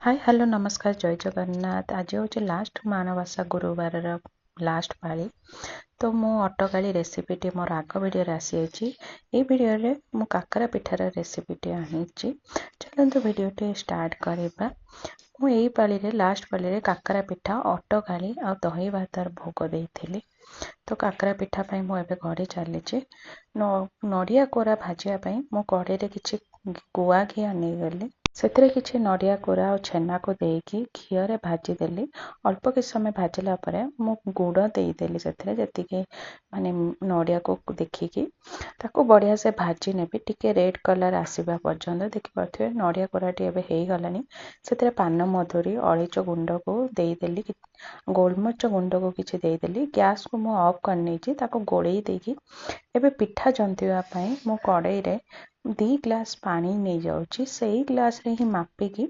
Hi hello नमस्कार जय जगन्नाथ। आज हूँ लास्ट माणबसा गुरुवार लास्ट पाली। तो मु अटकाली रेसिपीटी मोर आग भिडियो आसी ये भिडियो मु काकरा पिठार रेसिपीटी आनी। चलते भिडियोटी स्टार्ट करवा। मुझे पाली लास्ट पाली काकरा पिठा अटकाली आ दही भातार भोग देती। तो काकरा पिठा मुझे गढ़ी चली नड़िया कोरा भाजापी मु कड़े किसी गुआ घी नहीं गली से किसी नड़िया कोरा और छेना को देकी घी रे भाजीदेली। अल्प किसी समय भाजिला मु गुड़ देदेली से माने नड़िया को देखिकी ताको बढ़िया से भाजी नेबी टिके रेड कलर आसवा पर्यंत देखिपे नड़िया कोराटी हो गलानी। से पान मधुरी अलैच गुंड को देदेली गोलमरिच गुंड को किसी देदेली। गैस को मु ऑफ करनी गोले देकी एबे पिठा जंतिबा मु कड़ाई रे 2 ग्लास पानी नहीं जाऊँगी से ग्लास रे ही मापिकी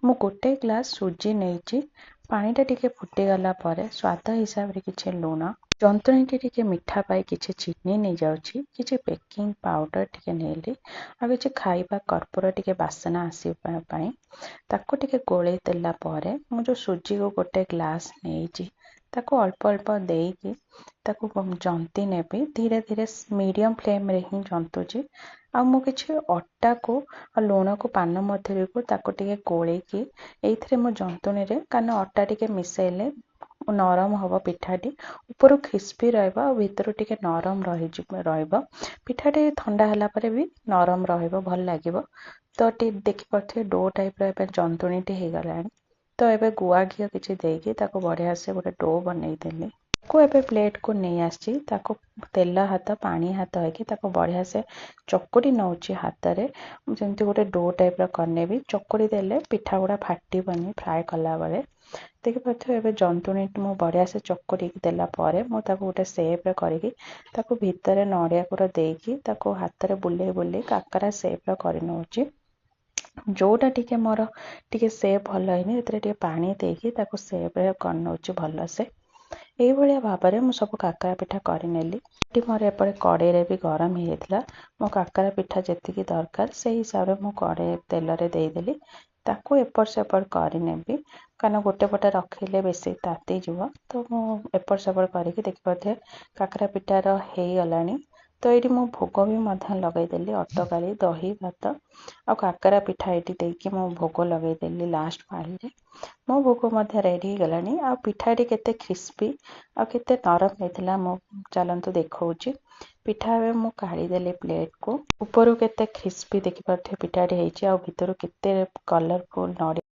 मु गोटे ग्लास सुजी नहीं। पानीटा टिके फुटीगला स्वाद हिसाब से किसी लुण जंतुणी टिके मिठा पाई किसी चीनी नहीं जाऊँगी किसी बेकिंग पाउडर टिके नेली आ किसी खाइबा कर्पूर टिके बासना आसवाई ताको टिके गोले देला मु जो सुजी को गोटे ग्लास नहीं ताको अल्प अल्प देकी ताको जंती नेबी धीरे धीरे मीडियम फ्लेम रे ही जंतुची। आ मु किछि अट्टा को लुण को पान मधुरी को ताको टिके गोलेकी एइथरे मो जंतुणी रे कान अट्टा टिके मिसेले नरम हब पिठाटी ऊपर क्रिस्पी रहिबा और भीतर टिके नरम रहिबा। पिठाटी ठंडा होला परे भी नरम रहिबा भल लागिबो। तो देखि पथे डो टाइप रे जंतुणीटी हे गलानी। तो एबे गुआ घी किछि देकी ताको बढ़िया से गोटे डो बनई देली को एबे प्लेट को नहीं आसी ताको तेल हाथ पानी हाथ होगी ताको बढ़िया से चकुड़ी नौची हाथ रे जमती गोटे डो टाइप करने भी चकुड़ी देले पिठा गुड़ा फाटबनी फ्राए कला बेले देखिए एबे जंतुणी मु बढ़िया से चकुड़ी देला मुझे गोटे सेप करी भितर नड़िया कोर देकी हाथ रे बुले बुले काकरा सेप कर नौची। जोटा टिके मोर टिके सेप भल है पानी देकी सेप कर नौची भल से यही भाव में मुझे सब काकरा पिठा करनेली। मोर एपटे कड़े भी गरम होता मो काकरा पिठा जी दरकार से हिसाब से कड़े तेल रे देदेली ताको एपट सेपट करनेबी कारण गोटे पटे रखिले बेसी ताती जीव। तो मु एपट सेपट करके देखिपे काकरा पिठार हो गलानी। तो ये मो भोग भी लगेदेली अटकाली दही भात आ काकरा पिठा ये देकी मो भोग लगेदेली लास्ट पाली मो भोग रेडी गलानी। आ पिठाटी केते क्रिस्पी आ केते नरम होता मो चलतु देखौची पिठा मु काढ़ीदेली प्लेट को ऊपर केते क्रिस्पी देखिपे पिठाटी होती आ भीतर केते कलरफुल नड़िया